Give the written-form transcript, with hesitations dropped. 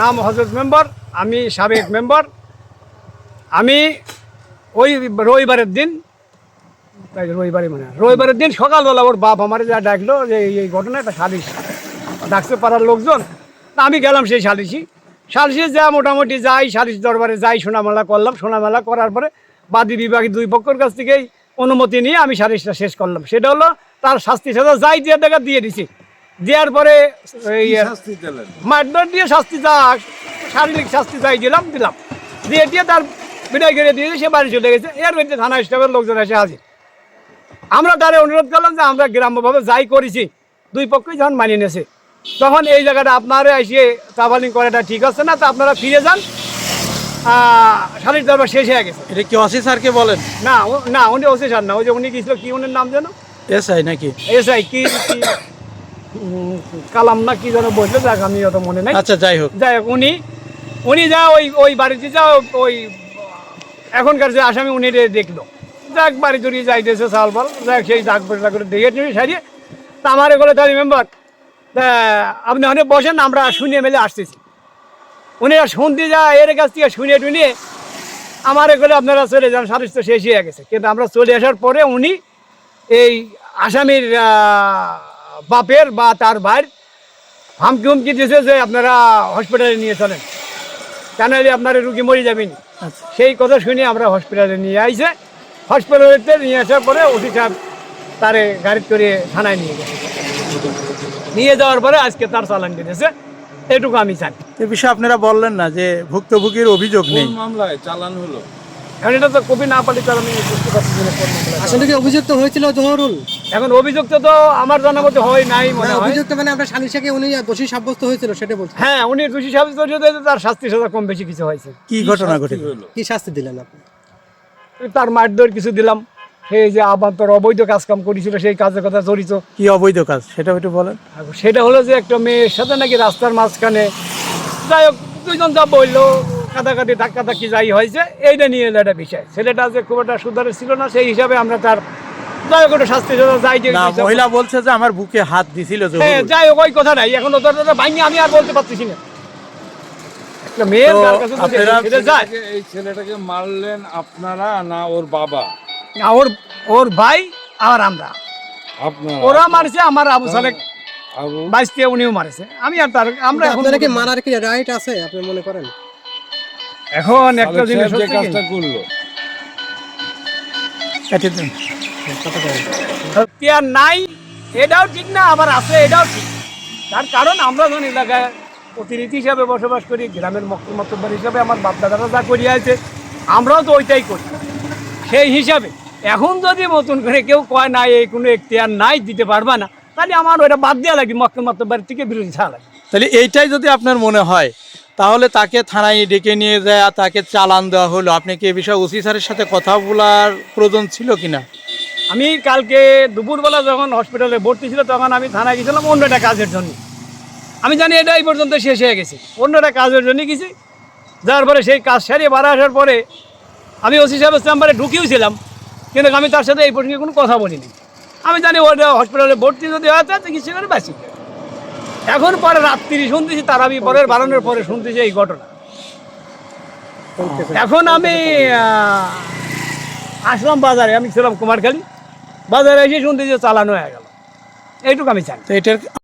নাম হজরত মেম্বার, আমি সাবেক মেম্বার। আমি ওই রবিবারের দিন, রবিবারের দিন সকালবেলা ওর বাপ আমার যা ডাকলো যে এই ঘটনা একটা সালিশ ডাকছে পাড়ার লোকজন। তা আমি গেলাম সেই সালিশে যা মোটামুটি যাই, সালিশ দরবারে যাই, শোনামেলা করলাম। শোনামেলা করার পরে বাদী বিভাগী দুই পক্ষের কাছ থেকেই অনুমতি নিয়ে আমি সালিশটা শেষ করলাম। সেটা হলো তার শাস্তি সাজা যাই দিয়ে দেখা দিয়ে দিছি। দেওয়ার পরে এই মারধর দিয়ে শাস্তি যা শারীরিক শাস্তি যাই দিলাম দিয়ে তার বিদায় করে দিয়ে সে বাড়ি চলে গেছে। এর মধ্যে থানা স্টাফের লোকজন এসে হাজির। আমরা তারে অনুরোধ করলাম যে আমরা গ্রাম্যভাবে যাই করেছি, দুই পক্ষই যখন মানিয়ে নিয়েছে, তখন এই জায়গাটা আপনারা এসে ট্রাভেলিং করাটা ঠিক আছে না, তো আপনারা ফিরে যান, সালিশ দরবার শেষ হয়ে গেছে। এটা কি ওসি স্যারকে বলেন? না উনি ওসি স্যার না, ওই যে উনি গেছিল কি উনির নাম যেন এসআই নাকি এসআই কি কালাম না কি যেন বললো, যাক আমি অত মনে নাই। আচ্ছা যাই হোক উনি যা ওই বাড়িতে যা ওই এখনকার যে আসামি উনি দেখলো, যাক বাড়ি চড়িয়ে যাইতেছে চাল বল, যাক সেই দাগ পয়সা করে দেখে সারিয়ে তা আমার এগুলো তাহলে মেম্বার আপনি অনেক বসেন, আমরা শুনিয়ে মেলে আসতেছি। উনি শুনতে যা এর কাছ থেকে শুনিয়ে টুনিয়ে আমার এগুলো আপনারা চলে যান, সালিশ তো শেষ হয়ে গেছে। কিন্তু আমরা চলে আসার পরে উনি এই আসামির বাপের বা তার ভাইয়ের হুমকি দিয়েছে যে আপনারা হসপিটালে নিয়ে চলেন, কেন আপনার রুগী মরে যাবেন। সেই কথা শুনে আমরা হসপিটালে নিয়ে আইছে। হসপিটালে নিয়ে আসার পরে ওসি সাহেব তারে গাড়ি করে থানায় নিয়ে গেছে। নিয়ে যাওয়ার পরে আজকে তার চালান দিয়েছে, এটুকু আমি চাই। এ বিষয়ে আপনারা বললেন না যে ভুক্তভোগীর অভিযোগ নেই, মামলায় চালান হলো? এখন এটা তো কপি না পালি তার আমি বুঝতে পারছি না কোন মামলা। আসলে কি অভিযুক্ত হয়েছিল জহরুল? এখন অভিযুক্ত তো আমার জানা মতে হয় নাই মনে হয়। অভিযুক্ত মানে আমরা সালিশাকে উনি দোষী সাব্যস্ত হয়েছিল সেটা বলছি। হ্যাঁ, উনি দোষী সাব্যস্ত হয়েছে, তার শাস্তি সাজা কম বেশি কিছু হয়েছে। কি ঘটনা ঘটে? কি শাস্তি দিলেন আপনি? তার মারধর কিছু দিলাম, সেই যে আবার তোর অবৈধ কাজ কাম করেছিল সেই কাজের কথা জড়িত। কি অবৈধ কাজ সেটা একটু বলেন। সেটা হলো যে একটা মেয়ের সাথে নাকি রাস্তার মাঝখানে যাই হোক দুইজন যা বললো, কাদাকাদি ধাক্কি যাই হয়েছে, এইটা নিয়ে একটা বিষয়। ছেলেটা যে খুব একটা সুধারে ছিল না, সেই হিসাবে আমরা তার যাই হোক একটা শাস্তি সাজা যাই যে না, মহিলা বলছে যে আমার বুকে হাত দিছিল। হ্যাঁ, যাই হোক ওই কথা নাই, এখন ওদের ভাঙি আমি আর বলতে পারতেছি না। একটা মেয়ের যার কাছে যদি ছেলে যায়, এই ছেলেটাকে মারলেন আপনারা না ওর বাবা? না, ওর ভাই আর আমরা, আপনারা? ওরা মারছে, আমার আবু সালেক আবু বাইশতে উনিও মারছে, আমি আর তার আমরা এখন আপনারা কি মারার কি রাইট আছে আপনি মনে করেন? এখন একটা সালেক জিনিস সাহেব যে হচ্ছে কাজটা কি, করলো, আর নাই এটাও ঠিক না, আবার আছে এটাও ঠিক। তার কারণ আমরা যখন এলাকায় প্রতিনিধি হিসাবে বসবাস করি, গ্রামের মক্তব্য হিসাবে আমার বাপ দাদারা যা করিয়ে আছে, আমরাও তো ওইটাই করি। সেই হিসাবে এখন যদি নতুন করে কেউ কয় না এই কোনো এখতিয়ার নাই দিতে পারবা না, তাহলে আমার ওইটা বাদ দেওয়া লাগে, মক্তব্যের থেকে বিরোধী ছাড়া লাগে। তাহলে এইটাই যদি আপনার মনে হয় তাহলে তাকে থানায় ডেকে নিয়ে যায় আর তাকে চালান দেওয়া হলো, আপনি কি এই বিষয়ে ওসি স্যারের সাথে কথা বলার প্রয়োজন ছিল কিনা? আমি কালকে দুপুরবেলা যখন হসপিটালে ভর্তি ছিল তখন আমি থানায় গেছিলাম অন্য একটা কাজের জন্য। আমি জানি এটা এই পর্যন্ত শেষ হয়ে গেছে, অন্য একটা কাজের জন্য গেছি। যার পরে সেই কাজ সারিয়ে বাড়া আসার পরে আমি ওসি সাহেবের চেম্বারে ঢুকিয়েছিলাম, কিন্তু আমি তার সাথে এই প্রসঙ্গে কোনো কথা বলিনি। আমি জানি ওটা হসপিটালে ভর্তি যদি হয় তা চিকিৎসা করে বাঁচি। এখন পরে রাত্রি শুনতেছি, তার আমি পরের বাড়ানোর পরে শুনতেছি এই ঘটনা। এখন আমি আসলাম বাজারে, আমি ছিলাম কুমারখালী, বাজারে এসে শুনতেছি চালানো হয়ে গেল। এইটুকু আমি জানি। তো এটার